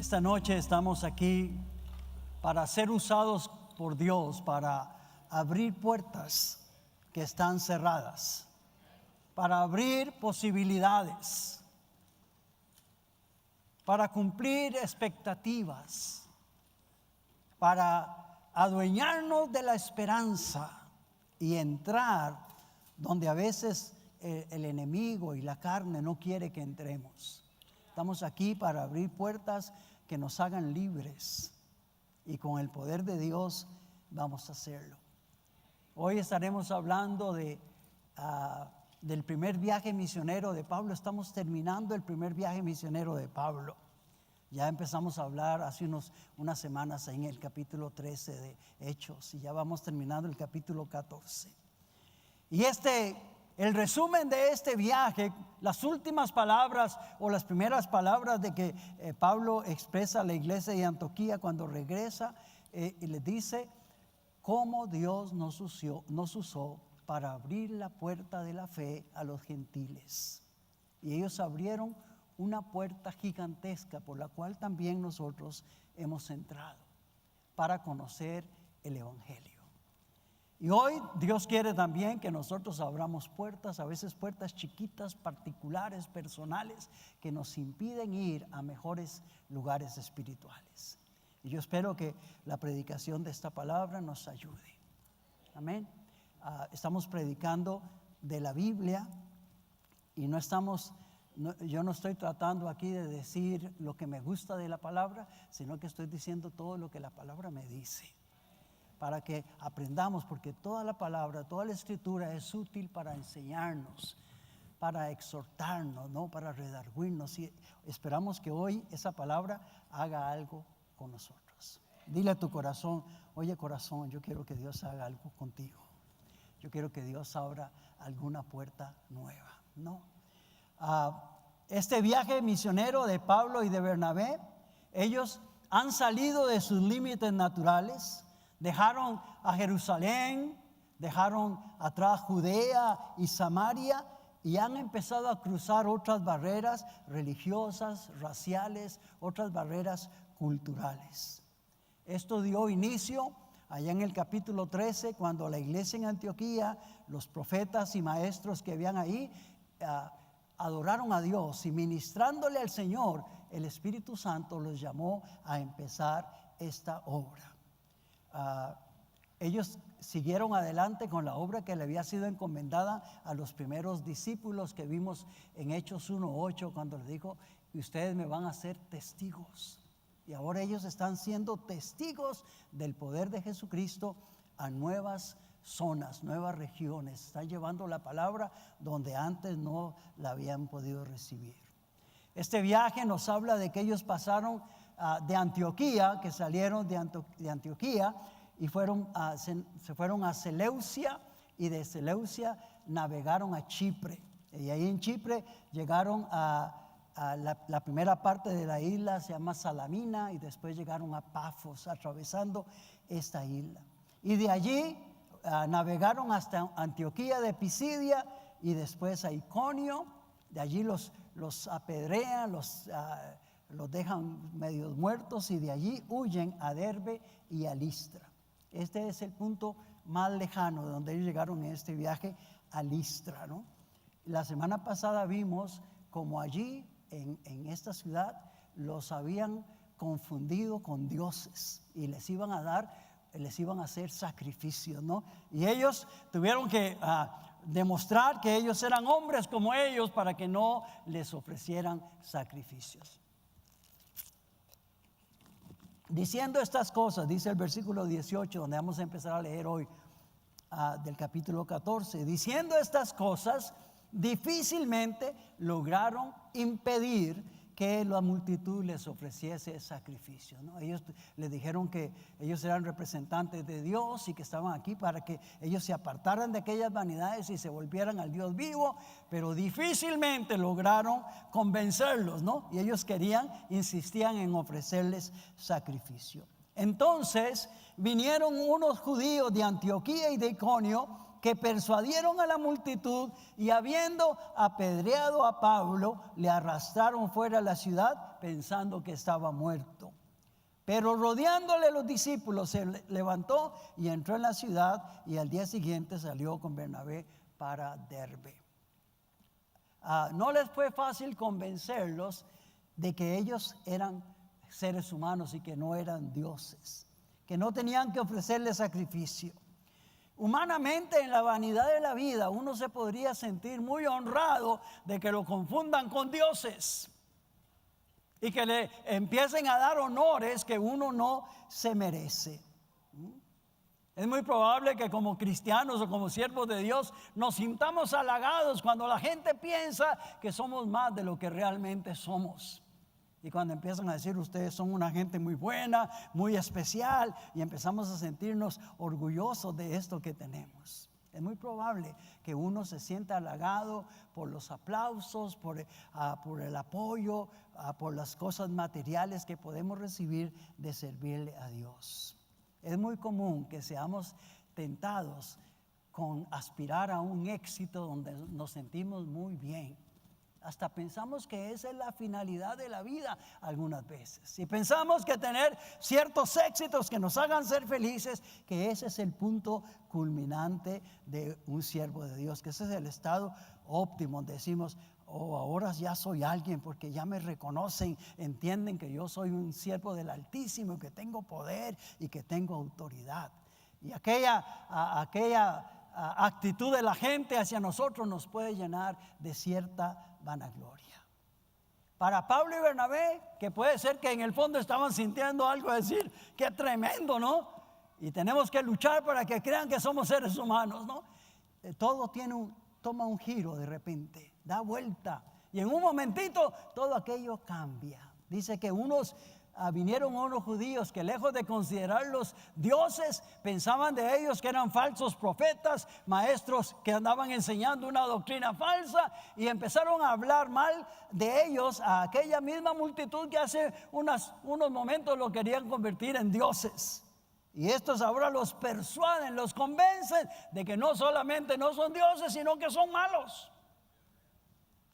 Esta noche estamos aquí para ser usados por Dios, para abrir puertas que están cerradas, para abrir posibilidades, para cumplir expectativas, para adueñarnos de la esperanza y entrar donde a veces el enemigo y la carne no quiere que entremos. Estamos aquí para abrir puertas que nos hagan libres, y con el poder de Dios vamos a hacerlo. Hoy estaremos hablando del primer viaje misionero de Pablo. Estamos terminando el primer viaje misionero de Pablo. Ya empezamos a hablar hace unas semanas en el capítulo 13 de Hechos, y ya vamos terminando el capítulo 14. Y el resumen de este viaje, las últimas palabras o las primeras palabras de que Pablo expresa a la iglesia de Antioquía cuando regresa, y le dice cómo Dios nos usó para abrir la puerta de la fe a los gentiles. Y ellos abrieron una puerta gigantesca por la cual también nosotros hemos entrado para conocer el Evangelio. Y hoy Dios quiere también que nosotros abramos puertas, a veces puertas chiquitas, particulares, personales, que nos impiden ir a mejores lugares espirituales. Y yo espero que la predicación de esta palabra nos ayude. Amén. Estamos predicando de la Biblia y yo no estoy tratando aquí de decir lo que me gusta de la palabra, sino que estoy diciendo todo lo que la palabra me dice, para que aprendamos, porque toda la palabra, toda la escritura es útil para enseñarnos, para exhortarnos, ¿no? Para redarguirnos. Y esperamos que hoy esa palabra haga algo con nosotros. Dile a tu corazón: oye corazón, yo quiero que Dios haga algo contigo. Yo quiero que Dios abra alguna puerta nueva, ¿no? Este viaje misionero de Pablo y de Bernabé, ellos han salido de sus límites naturales. Dejaron a Jerusalén, dejaron atrás Judea y Samaria, y han empezado a cruzar otras barreras religiosas, raciales, otras barreras culturales. Esto dio inicio allá en el capítulo 13, cuando la iglesia en Antioquía, los profetas y maestros que habían ahí, adoraron a Dios, y ministrándole al Señor, el Espíritu Santo los llamó a empezar esta obra. Ellos siguieron adelante con la obra que le había sido encomendada a los primeros discípulos que vimos en Hechos 1:8, cuando les dijo: y ustedes me van a ser testigos. Y ahora ellos están siendo testigos del poder de Jesucristo a nuevas zonas, nuevas regiones. Están llevando la palabra donde antes no la habían podido recibir. Este viaje nos habla de que ellos pasaron de Antioquía, que salieron de Antioquía y se fueron a Seleucia, y de Seleucia navegaron a Chipre. Y ahí en Chipre llegaron a la primera parte de la isla, se llama Salamina, y después llegaron a Pafos, atravesando esta isla. Y de allí navegaron hasta Antioquía de Pisidia y después a Iconio. De allí los apedrean, los dejan medio muertos, y de allí huyen a Derbe y a Listra. Este es el punto más lejano de donde ellos llegaron en este viaje, a Listra, ¿no? La semana pasada vimos como allí en esta ciudad los habían confundido con dioses y les iban a hacer sacrificios, ¿no? Y ellos tuvieron que demostrar que ellos eran hombres como ellos para que no les ofrecieran sacrificios. Diciendo estas cosas, dice el versículo 18, donde vamos a empezar a leer hoy, del capítulo 14. Diciendo estas cosas, difícilmente lograron impedir que la multitud les ofreciese sacrificio, ¿no? Ellos les dijeron que ellos eran representantes de Dios y que estaban aquí para que ellos se apartaran de aquellas vanidades y se volvieran al Dios vivo, pero difícilmente lograron convencerlos, ¿no? Y ellos insistían en ofrecerles sacrificio. Entonces vinieron unos judíos de Antioquía y de Iconio, que persuadieron a la multitud, y habiendo apedreado a Pablo, le arrastraron fuera de la ciudad pensando que estaba muerto. Pero rodeándole los discípulos, se levantó y entró en la ciudad, y al día siguiente salió con Bernabé para Derbe. No les fue fácil convencerlos de que ellos eran seres humanos y que no eran dioses, que no tenían que ofrecerle sacrificio. Humanamente, en la vanidad de la vida, uno se podría sentir muy honrado de que lo confundan con dioses y que le empiecen a dar honores que uno no se merece. Es muy probable que como cristianos o como siervos de Dios nos sintamos halagados cuando la gente piensa que somos más de lo que realmente somos. Y cuando empiezan a decir ustedes son una gente muy buena, muy especial, y empezamos a sentirnos orgullosos de esto que tenemos. Es muy probable que uno se sienta halagado por los aplausos, por el apoyo, por las cosas materiales que podemos recibir de servirle a Dios. Es muy común que seamos tentados con aspirar a un éxito donde nos sentimos muy bien. Hasta pensamos que esa es la finalidad de la vida algunas veces. Y pensamos que tener ciertos éxitos que nos hagan ser felices, que ese es el punto culminante de un siervo de Dios, que ese es el estado óptimo donde decimos, oh, ahora ya soy alguien porque ya me reconocen, entienden que yo soy un siervo del Altísimo, que tengo poder y que tengo autoridad. Y aquella actitud de la gente hacia nosotros nos puede llenar de cierta vanagloria. Para Pablo y Bernabé, que puede ser que en el fondo estaban sintiendo algo, de decir, qué tremendo, ¿no? Y tenemos que luchar para que crean que somos seres humanos, ¿no? Todo toma un giro de repente, da vuelta, y en un momentito todo aquello cambia. Dice que vinieron unos judíos que, lejos de considerarlos dioses, pensaban de ellos que eran falsos profetas, maestros que andaban enseñando una doctrina falsa, y empezaron a hablar mal de ellos a aquella misma multitud que hace unos momentos lo querían convertir en dioses. Y estos ahora los persuaden, los convencen de que no solamente no son dioses, sino que son malos,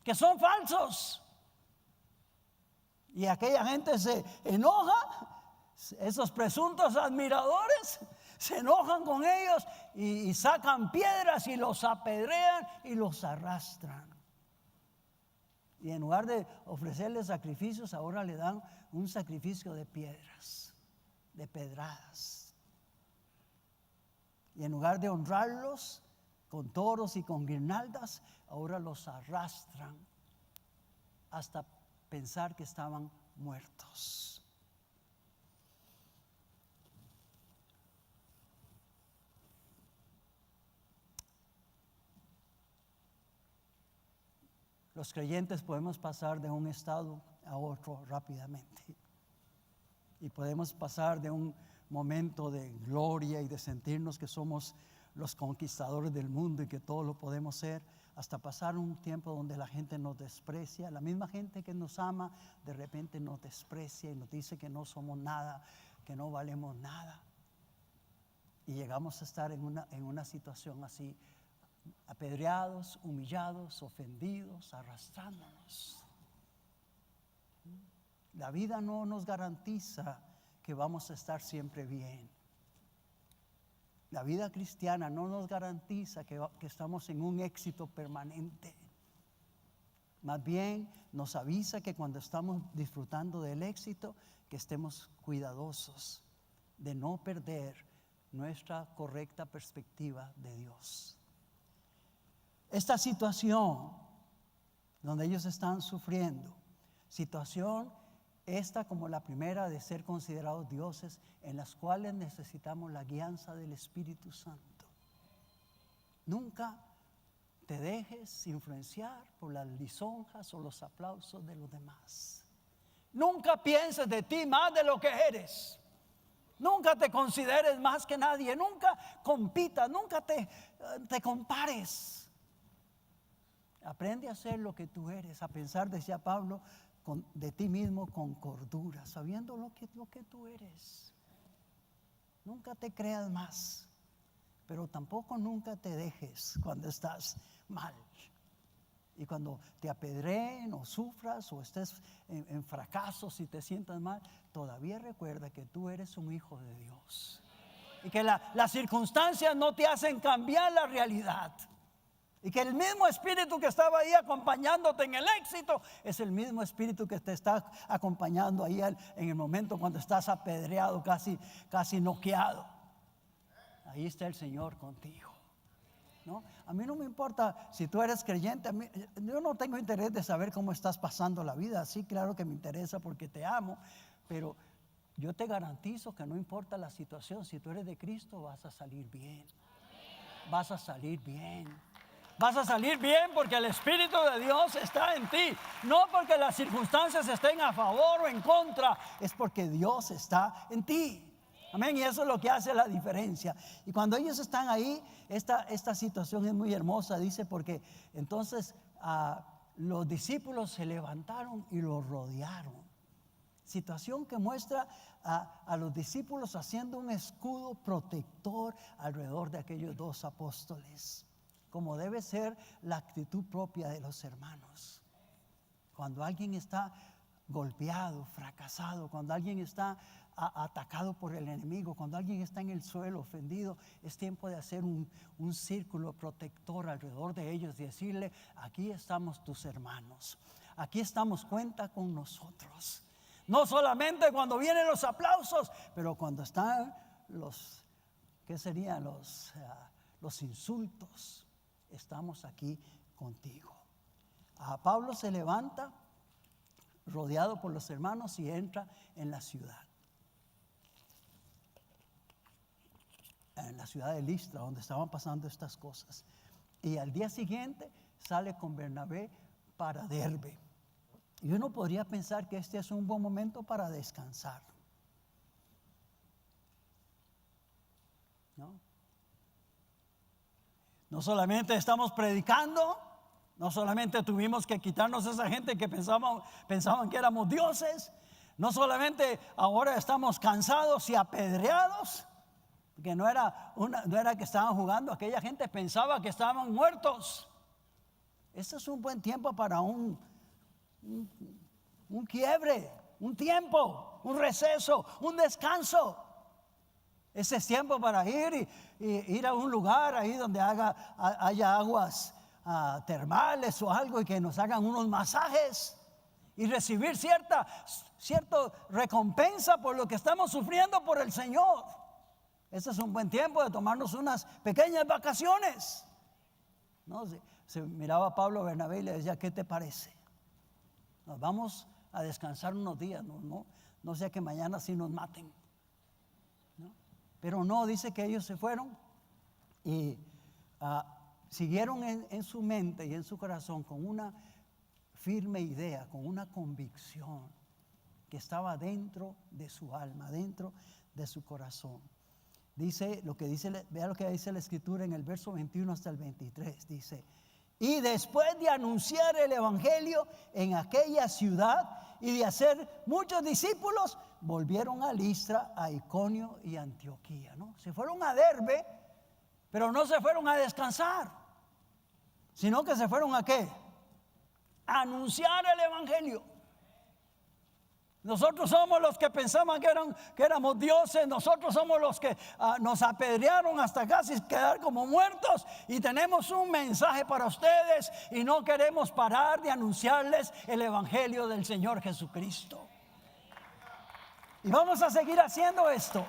que son falsos. Y aquella gente se enoja, esos presuntos admiradores se enojan con ellos y sacan piedras y los apedrean y los arrastran. Y en lugar de ofrecerles sacrificios, ahora le dan un sacrificio de piedras, de pedradas. Y en lugar de honrarlos con toros y con guirnaldas, ahora los arrastran hasta pensar que estaban muertos. Los creyentes podemos pasar de un estado a otro rápidamente. Y podemos pasar de un momento de gloria y de sentirnos que somos los conquistadores del mundo y que todo lo podemos ser, hasta pasar un tiempo donde la gente nos desprecia. La misma gente que nos ama de repente nos desprecia y nos dice que no somos nada, que no valemos nada. Y llegamos a estar en una situación así, apedreados, humillados, ofendidos, arrastrándonos. La vida no nos garantiza que vamos a estar siempre bien. La vida cristiana no nos garantiza que estamos en un éxito permanente. Más bien nos avisa que cuando estamos disfrutando del éxito, que estemos cuidadosos de no perder nuestra correcta perspectiva de Dios. Esta situación donde ellos están sufriendo, situación esta como la primera de ser considerados dioses, en las cuales necesitamos la guianza del Espíritu Santo. Nunca te dejes influenciar por las lisonjas o los aplausos de los demás. Nunca pienses de ti más de lo que eres. Nunca te consideres más que nadie. Nunca compitas, nunca te compares. Aprende a ser lo que tú eres, a pensar, decía Pablo, de ti mismo con cordura, sabiendo lo que tú eres. Nunca te creas más, pero tampoco nunca te dejes cuando estás mal. Y cuando te apedreen o sufras o estés en fracasos y te sientas mal, todavía recuerda que tú eres un hijo de Dios. Y que las circunstancias no te hacen cambiar la realidad. Y que el mismo espíritu que estaba ahí acompañándote en el éxito es el mismo espíritu que te está acompañando ahí en el momento cuando estás apedreado, casi noqueado. Ahí está el Señor contigo, ¿no? A mí no me importa si tú eres creyente. Yo no tengo interés de saber cómo estás pasando la vida. Sí, claro que me interesa porque te amo, pero yo te garantizo que no importa la situación, si tú eres de Cristo vas a salir bien. Vas a salir bien. Vas a salir bien porque el Espíritu de Dios está en ti. No porque las circunstancias estén a favor o en contra, es porque Dios está en ti. Amén, y eso es lo que hace la diferencia. Y cuando ellos están ahí, esta situación es muy hermosa, dice, porque entonces los discípulos se levantaron y los rodearon. Situación que muestra a los discípulos haciendo un escudo protector alrededor de aquellos dos apóstoles, como debe ser la actitud propia de los hermanos. Cuando alguien está golpeado, fracasado, cuando alguien está atacado por el enemigo, cuando alguien está en el suelo ofendido, es tiempo de hacer un círculo protector alrededor de ellos y decirle: aquí estamos tus hermanos, aquí estamos, cuenta con nosotros. No solamente cuando vienen los aplausos, pero cuando están ¿qué serían los insultos? Estamos aquí contigo. Pablo se levanta rodeado por los hermanos y entra en la ciudad. En la ciudad de Listra, donde estaban pasando estas cosas. Y al día siguiente sale con Bernabé para Derbe. Y uno podría pensar que este es un buen momento para descansar, ¿no? No solamente estamos predicando, no solamente tuvimos que quitarnos a esa gente que pensaban que éramos dioses, no solamente ahora estamos cansados y apedreados, que no era que estaban jugando, aquella gente pensaba que estaban muertos. Este es un buen tiempo para un quiebre, un tiempo, un receso, un descanso. Ese es tiempo para ir a un lugar ahí donde haya aguas termales o algo, y que nos hagan unos masajes y recibir cierta recompensa por lo que estamos sufriendo por el Señor. Este es un buen tiempo de tomarnos unas pequeñas vacaciones, ¿no? Se miraba a Pablo Bernabé y le decía: ¿qué te parece? Nos vamos a descansar unos días, no sea que mañana sí nos maten, ¿no? Pero no, dice que ellos se fueron y siguieron en su mente y en su corazón con una firme idea, con una convicción que estaba dentro de su alma, dentro de su corazón. Vea lo que dice la Escritura en el verso 21 hasta el 23. Dice: y después de anunciar el evangelio en aquella ciudad y de hacer muchos discípulos, volvieron a Listra, a Iconio y Antioquía, ¿no? Se fueron a Derbe, pero no se fueron a descansar, sino que se fueron ¿a qué? A anunciar el evangelio. Nosotros somos los que pensaban que éramos dioses. Nosotros somos los que nos apedrearon hasta casi quedar como muertos, y tenemos un mensaje para ustedes y no queremos parar de anunciarles el evangelio del Señor Jesucristo. Y vamos a seguir haciendo esto.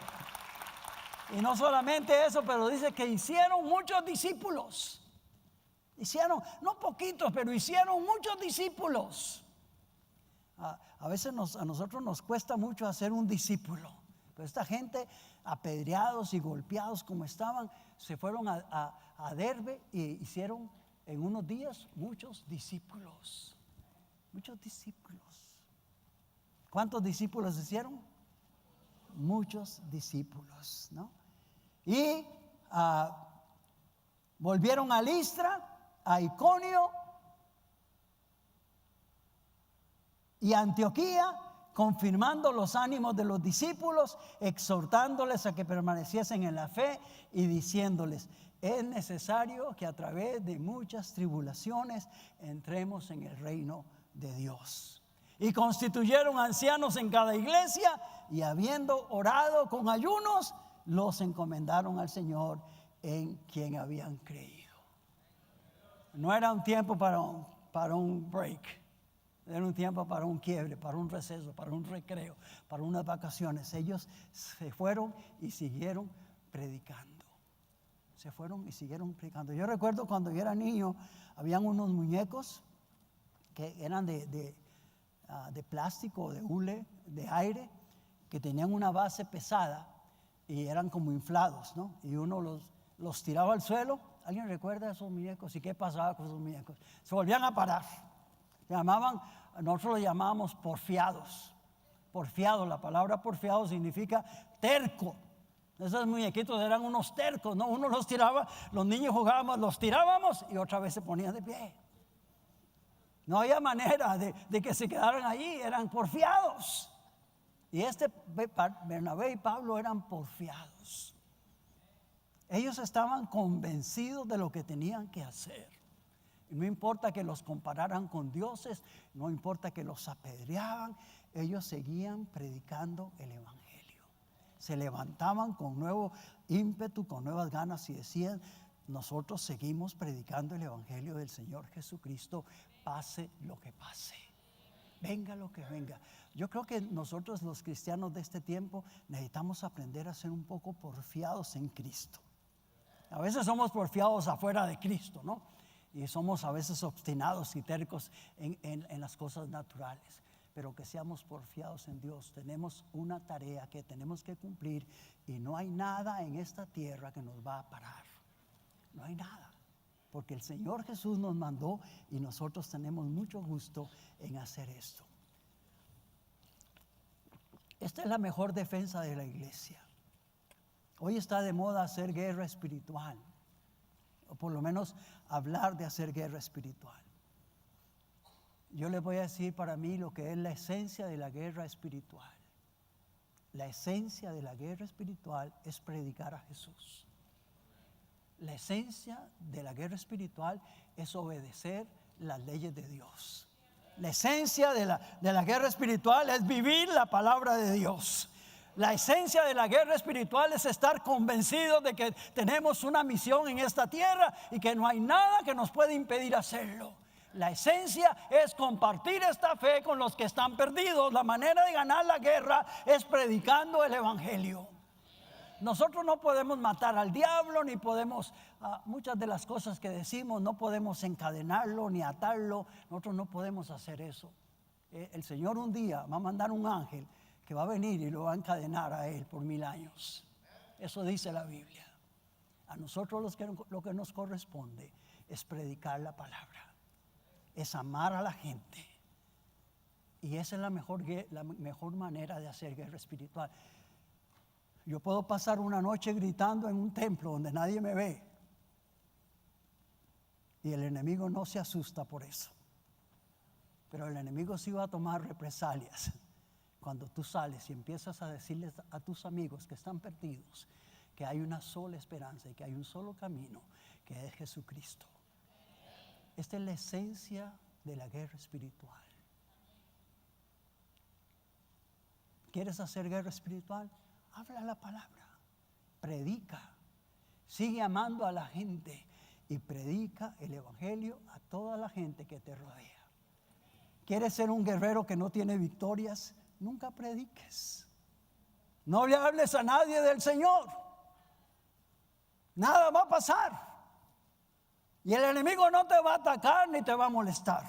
Y no solamente eso, pero dice que hicieron muchos discípulos. Hicieron, no poquitos, pero hicieron muchos discípulos. A veces a nosotros nos cuesta mucho hacer un discípulo, pero esta gente, apedreados y golpeados como estaban, se fueron a Derbe y hicieron en unos días muchos discípulos. Muchos discípulos. ¿Cuántos discípulos hicieron? Muchos discípulos, ¿no? Y volvieron a Listra, a Iconio y Antioquía, confirmando los ánimos de los discípulos, exhortándoles a que permaneciesen en la fe y diciéndoles: es necesario que a través de muchas tribulaciones entremos en el reino de Dios. Y constituyeron ancianos en cada iglesia, y habiendo orado con ayunos, los encomendaron al Señor en quien habían creído. No era un tiempo para un break. Era un tiempo para un quiebre, para un receso, para un recreo, para unas vacaciones. Ellos se fueron y siguieron predicando. Se fueron y siguieron predicando. Yo recuerdo cuando yo era niño, habían unos muñecos que eran de plástico, de hule, de aire, que tenían una base pesada y eran como inflados, ¿no? Y uno los tiraba al suelo. ¿Alguien recuerda esos muñecos? ¿Y qué pasaba con esos muñecos? Se volvían a parar. Nosotros lo llamábamos porfiados. Porfiado, la palabra porfiado significa terco. Esos muñequitos eran unos tercos, ¿no? Uno los tiraba, los niños jugábamos, los tirábamos y otra vez se ponían de pie. No había manera de que se quedaran allí, eran porfiados. Y Bernabé y Pablo eran porfiados. Ellos estaban convencidos de lo que tenían que hacer. No importa que los compararan con dioses, no importa que los apedreaban, ellos seguían predicando el evangelio. Se levantaban con nuevo ímpetu, con nuevas ganas y decían: nosotros seguimos predicando el evangelio del Señor Jesucristo, pase lo que pase, venga lo que venga. Yo creo que nosotros los cristianos de este tiempo necesitamos aprender a ser un poco porfiados en Cristo. A veces somos porfiados afuera de Cristo, ¿no? Y somos a veces obstinados y tercos en las cosas naturales. Pero que seamos porfiados en Dios. Tenemos una tarea que tenemos que cumplir y no hay nada en esta tierra que nos va a parar. No hay nada. Porque el Señor Jesús nos mandó y nosotros tenemos mucho gusto en hacer esto. Esta es la mejor defensa de la iglesia. Hoy está de moda hacer guerra espiritual. O por lo menos hablar de hacer guerra espiritual. Yo les voy a decir para mí lo que es la esencia de la guerra espiritual. La esencia de la guerra espiritual es predicar a Jesús. La esencia de la guerra espiritual es obedecer las leyes de Dios. La esencia de la guerra espiritual es vivir la palabra de Dios. La esencia de la guerra espiritual es estar convencidos de que tenemos una misión en esta tierra y que no hay nada que nos pueda impedir hacerlo. La esencia es compartir esta fe con los que están perdidos. La manera de ganar la guerra es predicando el evangelio. Nosotros no podemos matar al diablo, ni podemos, muchas de las cosas que decimos, no podemos encadenarlo ni atarlo. Nosotros no podemos hacer eso. El Señor un día va a mandar un ángel que va a venir y lo va a encadenar a él por 1000 años. Eso dice la Biblia. A nosotros lo que nos corresponde es predicar la palabra, es amar a la gente. Y esa es la mejor manera de hacer guerra espiritual. Yo puedo pasar una noche gritando en un templo donde nadie me ve y el enemigo no se asusta por eso. Pero el enemigo sí va a tomar represalias cuando tú sales y empiezas a decirles a tus amigos que están perdidos que hay una sola esperanza y que hay un solo camino, que es Jesucristo. Esta es la esencia de la guerra espiritual. ¿Quieres hacer guerra espiritual? Habla la palabra, predica, sigue amando a la gente y predica el evangelio a toda la gente que te rodea. ¿Quieres ser un guerrero que no tiene victorias? Nunca prediques. No le hables a nadie del Señor. Nada va a pasar. Y el enemigo no te va a atacar ni te va a molestar.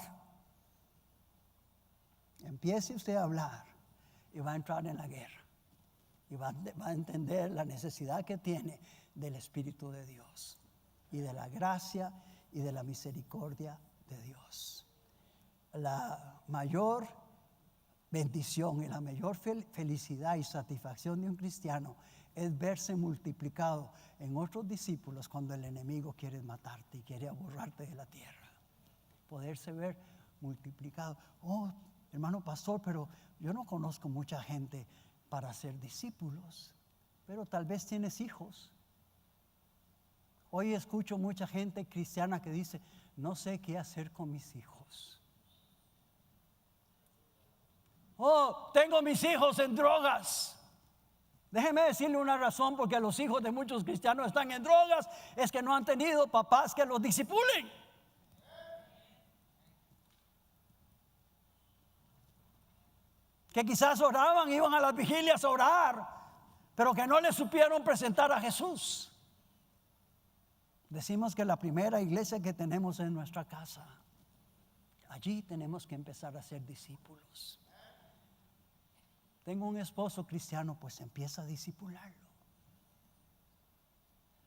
Empiece usted a hablar y va a entrar en la guerra. Y va a entender la necesidad que tiene del Espíritu de Dios y de la gracia y de la misericordia de Dios. La mayor bendición y la mayor felicidad y satisfacción de un cristiano es verse multiplicado en otros discípulos cuando el enemigo quiere matarte y quiere borrarte de la tierra. Poderse ver multiplicado. Oh, hermano pastor, pero yo no conozco mucha gente para ser discípulos, pero tal vez tienes hijos. Hoy escucho mucha gente cristiana que dice, no sé qué hacer con mis hijos. Oh, tengo mis hijos en drogas. Déjeme decirle una razón porque los hijos de muchos cristianos están en drogas, es que no han tenido papás que los discipulen. Que quizás oraban, iban a las vigilias a orar, pero que no le supieron presentar a Jesús. Decimos que la primera iglesia que tenemos es nuestra casa. Allí tenemos que empezar a ser discípulos. Tengo un esposo cristiano, pues empieza a discipularlo.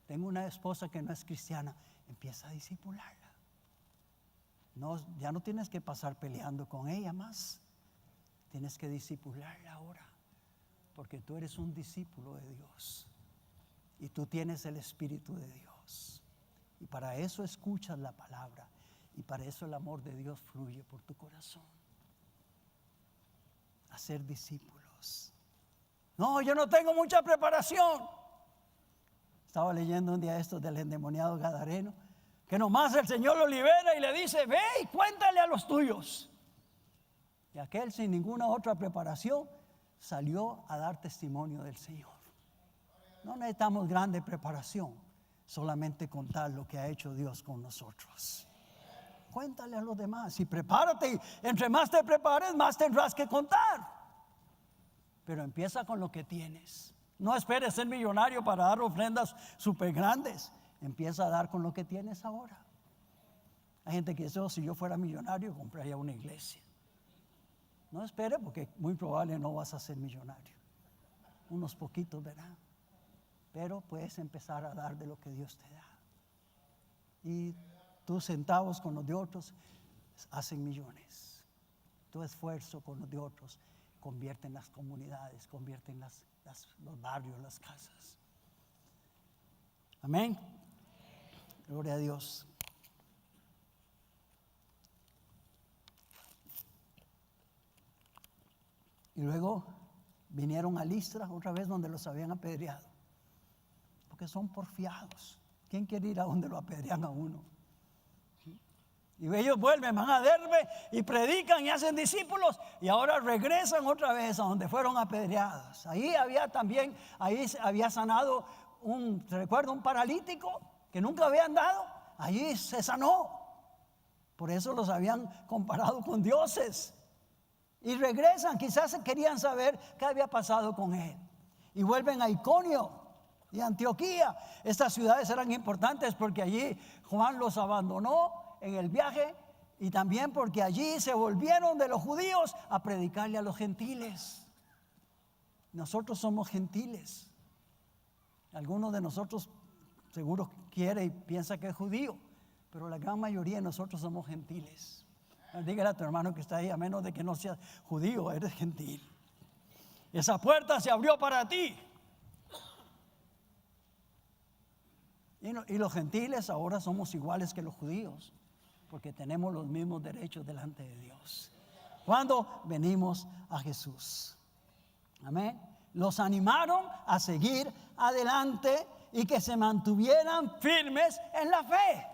Tengo una esposa que no es cristiana, empieza a discipularla. No, ya no tienes que pasar peleando con ella más. Tienes que discipularla ahora, porque tú eres un discípulo de Dios y tú tienes el Espíritu de Dios. Y para eso escuchas la palabra y para eso el amor de Dios fluye por tu corazón. A ser discípulos. No, yo no tengo mucha preparación. Estaba leyendo un día esto del endemoniado gadareno, que nomás el Señor lo libera y le dice, ve y cuéntale a los tuyos. Y aquel sin ninguna otra preparación salió a dar testimonio del Señor. No necesitamos grande preparación, solamente contar lo que ha hecho Dios con nosotros. Cuéntale a los demás y prepárate. Entre más te prepares, más tendrás que contar. Pero empieza con lo que tienes. No esperes ser millonario para dar ofrendas súper grandes. Empieza a dar con lo que tienes ahora. Hay gente que dice, si yo fuera millonario, compraría una iglesia. No espere porque muy probable no vas a ser millonario. Unos poquitos, ¿verdad? Pero puedes empezar a dar de lo que Dios te da. Y tus centavos con los de otros hacen millones. Tu esfuerzo con los de otros convierte en las comunidades, convierte en los barrios, las casas. Amén. Gloria a Dios. Y luego vinieron a Listra, otra vez donde los habían apedreado. Porque son porfiados. ¿Quién quiere ir a donde lo apedrean a uno? ¿Sí? Y ellos vuelven, van a Derbe y predican y hacen discípulos. Y ahora regresan otra vez a donde fueron apedreados. Ahí había sanado ¿se recuerda? Un paralítico que nunca había andado. Allí se sanó. Por eso los habían comparado con dioses. Y regresan, quizás querían saber qué había pasado con él. Y vuelven a Iconio y Antioquía. Estas ciudades eran importantes porque allí Juan los abandonó en el viaje y también porque allí se volvieron de los judíos a predicarle a los gentiles. Nosotros somos gentiles. Algunos de nosotros seguro quiere y piensa que es judío, pero la gran mayoría de nosotros somos gentiles. Dígale a tu hermano que está ahí, a menos de que no seas judío, eres gentil. Esa puerta se abrió para ti. Y los gentiles ahora somos iguales que los judíos, porque tenemos los mismos derechos delante de Dios. Cuando venimos a Jesús. Amén. Los animaron a seguir adelante y que se mantuvieran firmes en la fe.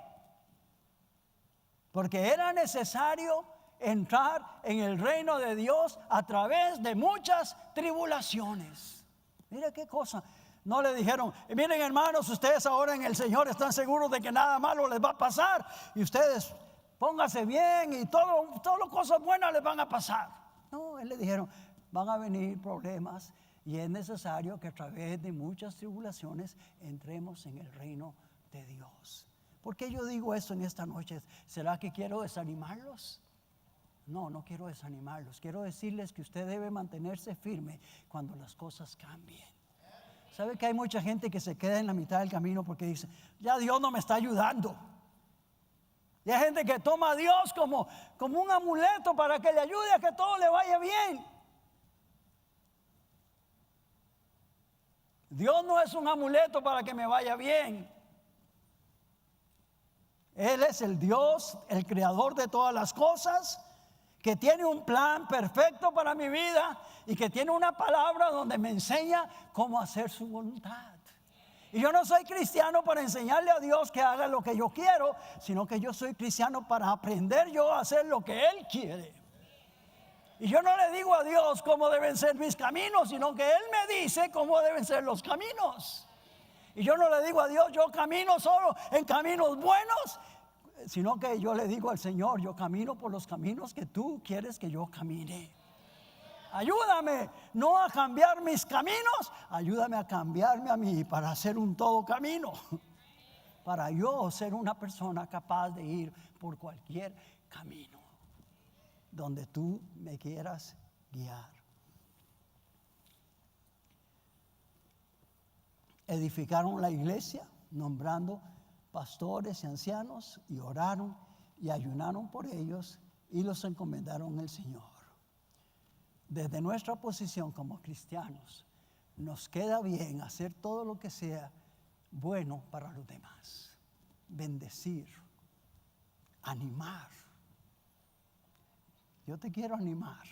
Porque era necesario entrar en el reino de Dios a través de muchas tribulaciones. Mire qué cosa. No le dijeron, miren hermanos, ustedes ahora en el Señor están seguros de que nada malo les va a pasar. Y ustedes pónganse bien y todas las cosas buenas les van a pasar. No, él le dijeron, van a venir problemas y es necesario que a través de muchas tribulaciones entremos en el reino de Dios. ¿Por qué yo digo eso en esta noche? ¿Será que quiero desanimarlos? No, no quiero desanimarlos. Quiero decirles que usted debe mantenerse firme cuando las cosas cambien. ¿Sabe que hay mucha gente que se queda en la mitad del camino porque dice, ya Dios no me está ayudando? Y hay gente que toma a Dios como un amuleto para que le ayude a que todo le vaya bien. Dios no es un amuleto para que me vaya bien. Él es el Dios, el creador de todas las cosas, que tiene un plan perfecto para mi vida y que tiene una palabra donde me enseña cómo hacer su voluntad. Y yo no soy cristiano para enseñarle a Dios que haga lo que yo quiero, sino que yo soy cristiano para aprender yo a hacer lo que Él quiere. Y yo no le digo a Dios cómo deben ser mis caminos, sino que Él me dice cómo deben ser los caminos. Y yo no le digo a Dios, yo camino solo en caminos buenos, sino que yo le digo al Señor, yo camino por los caminos que tú quieres que yo camine. Ayúdame no a cambiar mis caminos, ayúdame a cambiarme a mí para hacer un todo camino. Para yo ser una persona capaz de ir por cualquier camino donde tú me quieras guiar. Edificaron la iglesia, nombrando pastores y ancianos, y oraron y ayunaron por ellos y los encomendaron al Señor. Desde nuestra posición como cristianos, nos queda bien hacer todo lo que sea bueno para los demás. Bendecir, animar. Yo te quiero animar.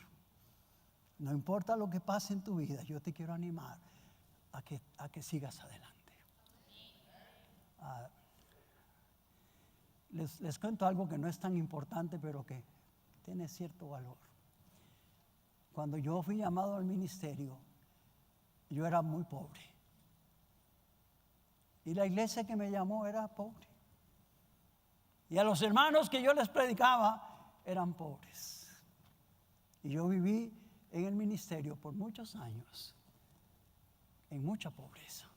No importa lo que pase en tu vida, yo te quiero animar a que sigas adelante. Les cuento algo que no es tan importante, pero que tiene cierto valor. Cuando yo fui llamado al ministerio, yo era muy pobre. Y la iglesia que me llamó era pobre. Y a los hermanos que yo les predicaba eran pobres. Y yo viví en el ministerio por muchos años, en mucha pobreza.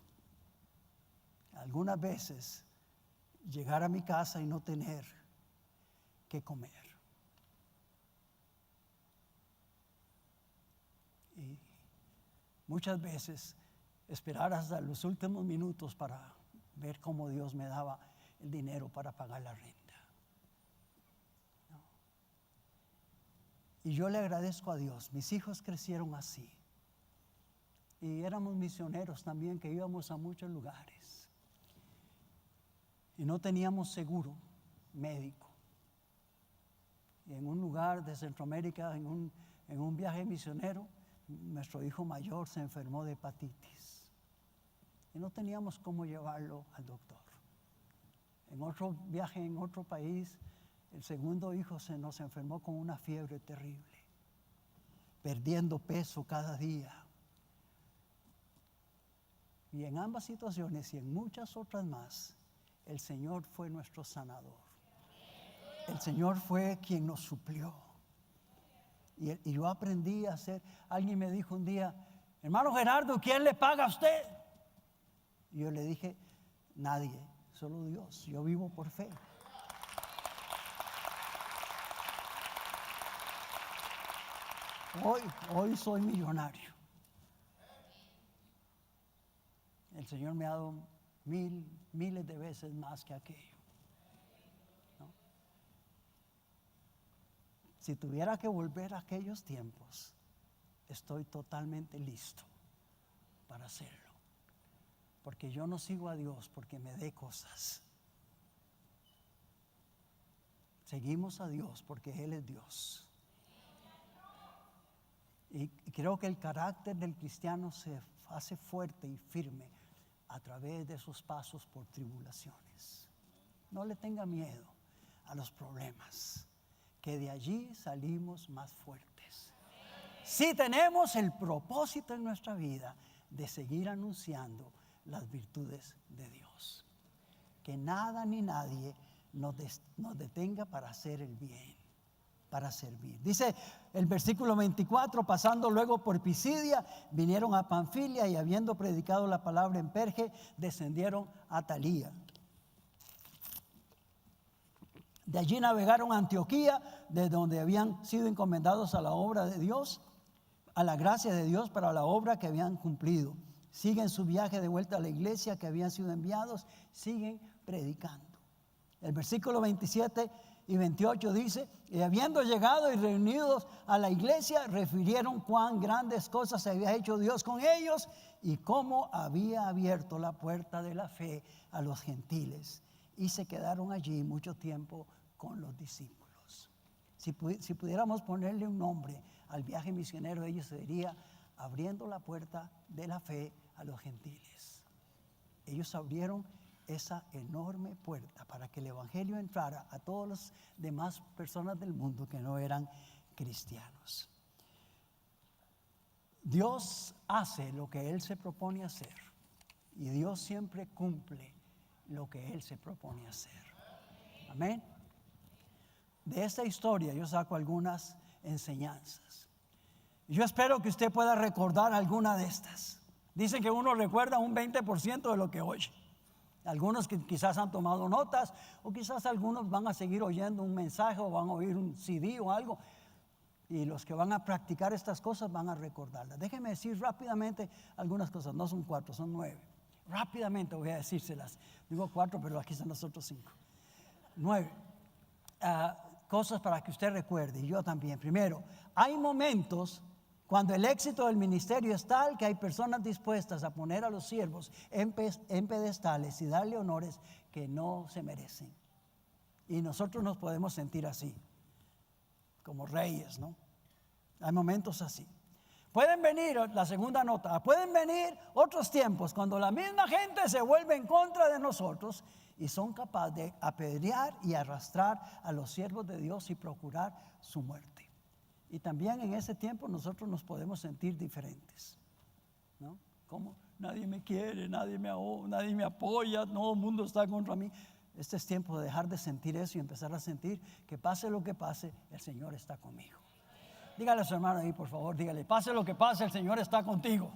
Algunas veces llegar a mi casa y no tener que comer. Y muchas veces esperar hasta los últimos minutos para ver cómo Dios me daba el dinero para pagar la renta. Y yo le agradezco a Dios. Mis hijos crecieron así. Y éramos misioneros también, que íbamos a muchos lugares. Y no teníamos seguro médico. Y en un lugar de Centroamérica, en un viaje misionero, nuestro hijo mayor se enfermó de hepatitis. Y no teníamos cómo llevarlo al doctor. En otro viaje en otro país, el segundo hijo se nos enfermó con una fiebre terrible, perdiendo peso cada día. Y en ambas situaciones y en muchas otras más, el Señor fue nuestro sanador. El Señor fue quien nos suplió. Y yo aprendí a hacer. Alguien me dijo un día, hermano Gerardo, ¿quién le paga a usted? Y yo le dije, nadie, solo Dios. Yo vivo por fe. Hoy soy millonario. El Señor me ha dado miles de veces más que aquello. ¿No? Si tuviera que volver a aquellos tiempos, estoy totalmente listo para hacerlo. Porque yo no sigo a Dios porque me dé cosas. Seguimos a Dios porque Él es Dios. Y creo que el carácter del cristiano se hace fuerte y firme a través de esos pasos por tribulaciones. No le tenga miedo a los problemas, que de allí salimos más fuertes. Si tenemos el propósito en nuestra vida de seguir anunciando las virtudes de Dios. Que nada ni nadie nos detenga para hacer el bien, para servir. Dice el versículo 24, pasando luego por Pisidia, vinieron a Panfilia y habiendo predicado la palabra en Perge, descendieron a Talía. De allí navegaron a Antioquía, de donde habían sido encomendados a la obra de Dios, a la gracia de Dios para la obra que habían cumplido. Siguen su viaje de vuelta a la iglesia que habían sido enviados, siguen predicando. El versículo 27 y 28 dice, y habiendo llegado y reunidos a la iglesia, refirieron cuán grandes cosas había hecho Dios con ellos y cómo había abierto la puerta de la fe a los gentiles. Y se quedaron allí mucho tiempo con los discípulos. Si pudiéramos ponerle un nombre al viaje misionero de ellos, sería abriendo la puerta de la fe a los gentiles. Ellos abrieron esa enorme puerta para que el evangelio entrara a todas las demás personas del mundo que no eran cristianos. Dios hace lo que Él se propone hacer y Dios siempre cumple lo que Él se propone hacer. Amén. De esta historia yo saco algunas enseñanzas. Yo espero que usted pueda recordar alguna de estas. Dicen que uno recuerda un 20% de lo que oye. Algunos que quizás han tomado notas, o quizás algunos van a seguir oyendo un mensaje o van a oír un CD o algo. Y los que van a practicar estas cosas van a recordarlas. Déjenme decir rápidamente algunas cosas. No son 4, son 9. Rápidamente voy a decírselas. Digo 4, pero aquí son los otros 5. 9. Cosas para que usted recuerde, y yo también. Primero, hay momentos cuando el éxito del ministerio es tal que hay personas dispuestas a poner a los siervos en pedestales y darle honores que no se merecen. Y nosotros nos podemos sentir así, como reyes, ¿no? Hay momentos así. Pueden venir, la segunda nota, pueden venir otros tiempos cuando la misma gente se vuelve en contra de nosotros y son capaces de apedrear y arrastrar a los siervos de Dios y procurar su muerte. Y también en ese tiempo nosotros nos podemos sentir diferentes, ¿no? Como nadie me quiere, nadie me apoya, todo el mundo está contra mí. Este es tiempo de dejar de sentir eso y empezar a sentir que pase lo que pase, el Señor está conmigo. Dígale a su hermano ahí, por favor, dígale, pase lo que pase, el Señor está contigo.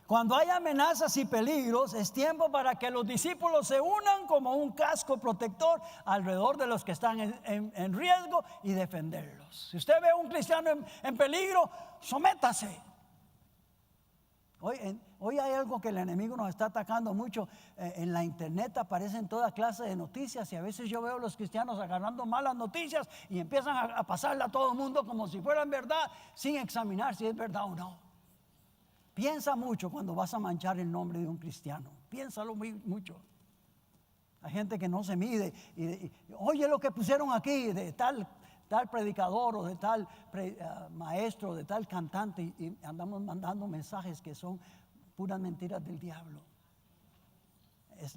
Cuando hay amenazas y peligros, es tiempo para que los discípulos se unan como un casco protector alrededor de los que están en riesgo y defenderlos. Si usted ve a un cristiano en peligro, sométase. Hoy hay algo que el enemigo nos está atacando mucho. En la internet aparecen toda clase de noticias y a veces yo veo a los cristianos agarrando malas noticias y empiezan a pasarla a todo el mundo como si fueran verdad, sin examinar si es verdad o no. Piensa mucho cuando vas a manchar el nombre de un cristiano. Piénsalo mucho. Hay gente que no se mide y oye lo que pusieron aquí de tal predicador o de tal maestro, de tal cantante, y andamos mandando mensajes que son puras mentiras del diablo.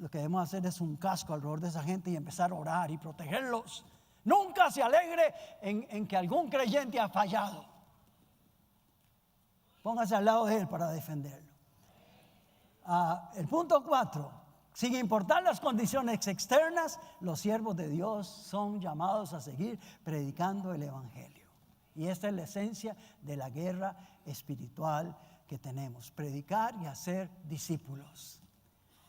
Lo que debemos hacer es un casco alrededor de esa gente y empezar a orar y protegerlos. Nunca se alegre en que algún creyente ha fallado. Póngase al lado de él para defenderlo. El punto 4. Sin importar las condiciones externas, los siervos de Dios son llamados a seguir predicando el evangelio. Y esta es la esencia de la guerra espiritual que tenemos: predicar y hacer discípulos.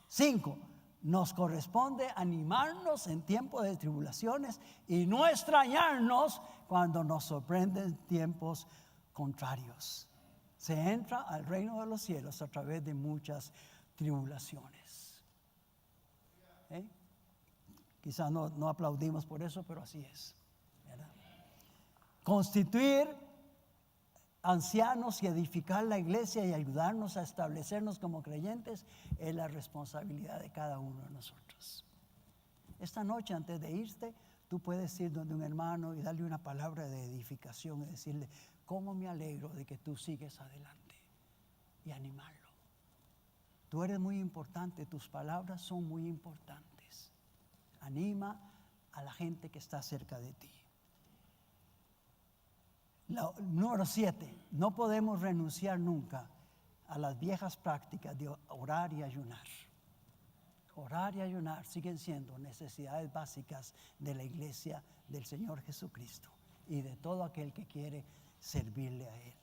5. Nos corresponde animarnos en tiempos de tribulaciones y no extrañarnos cuando nos sorprenden tiempos contrarios. Se entra al reino de los cielos a través de muchas tribulaciones. Quizás no aplaudimos por eso, pero así es, ¿verdad? Constituir ancianos y edificar la iglesia y ayudarnos a establecernos como creyentes es la responsabilidad de cada uno de nosotros. Esta noche, antes de irte, tú puedes ir donde un hermano y darle una palabra de edificación y decirle: cómo me alegro de que tú sigues adelante, y animarlo. Tú eres muy importante, tus palabras son muy importantes. Anima a la gente que está cerca de ti. Número 7, no podemos renunciar nunca a las viejas prácticas de orar y ayunar. Orar y ayunar siguen siendo necesidades básicas de la iglesia del Señor Jesucristo y de todo aquel que quiere servirle a Él.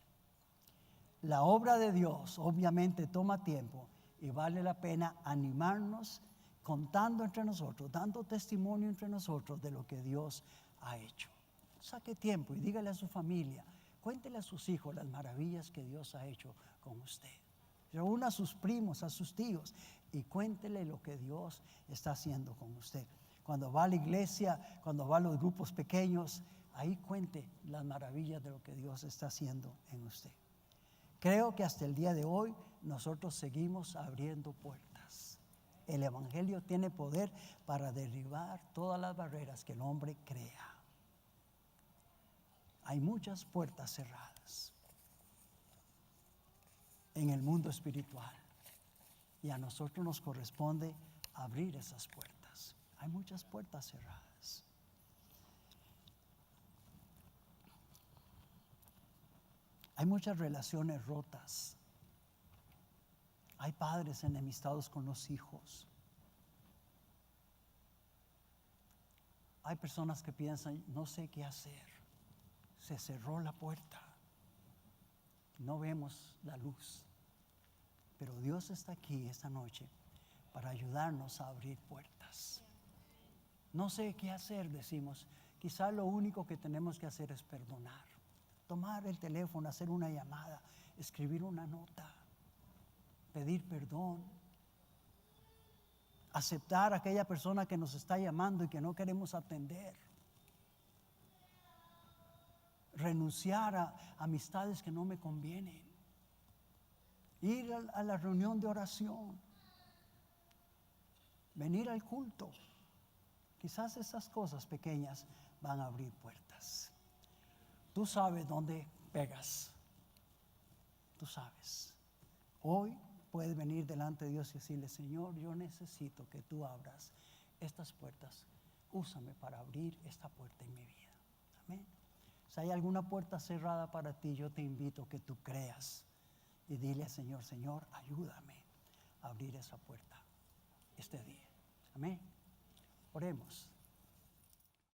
La obra de Dios obviamente toma tiempo y vale la pena animarnos contando entre nosotros, dando testimonio entre nosotros de lo que Dios ha hecho. Saque tiempo y dígale a su familia, cuéntele a sus hijos las maravillas que Dios ha hecho con usted. Reúna a sus primos, a sus tíos y cuéntele lo que Dios está haciendo con usted. Cuando va a la iglesia, cuando va a los grupos pequeños, ahí cuente las maravillas de lo que Dios está haciendo en usted. Creo que hasta el día de hoy nosotros seguimos abriendo puertas. El Evangelio tiene poder para derribar todas las barreras que el hombre crea. Hay muchas puertas cerradas en el mundo espiritual y a nosotros nos corresponde abrir esas puertas. Hay muchas puertas cerradas. Hay muchas relaciones rotas. Hay padres enemistados con los hijos. Hay personas que piensan, no sé qué hacer. Se cerró la puerta. No vemos la luz. Pero Dios está aquí esta noche para ayudarnos a abrir puertas. No sé qué hacer, decimos. Quizá lo único que tenemos que hacer es perdonar. Tomar el teléfono, hacer una llamada, escribir una nota, pedir perdón, aceptar a aquella persona que nos está llamando y que no queremos atender, renunciar a amistades que no me convienen, ir a la reunión de oración, venir al culto. Quizás esas cosas pequeñas van a abrir puertas. Tú sabes dónde pegas. Tú sabes. Hoy puedes venir delante de Dios y decirle, Señor, yo necesito que tú abras estas puertas. Úsame para abrir esta puerta en mi vida. Amén. Si hay alguna puerta cerrada para ti, yo te invito a que tú creas y dile al Señor, Señor, ayúdame a abrir esa puerta este día. Amén. Oremos.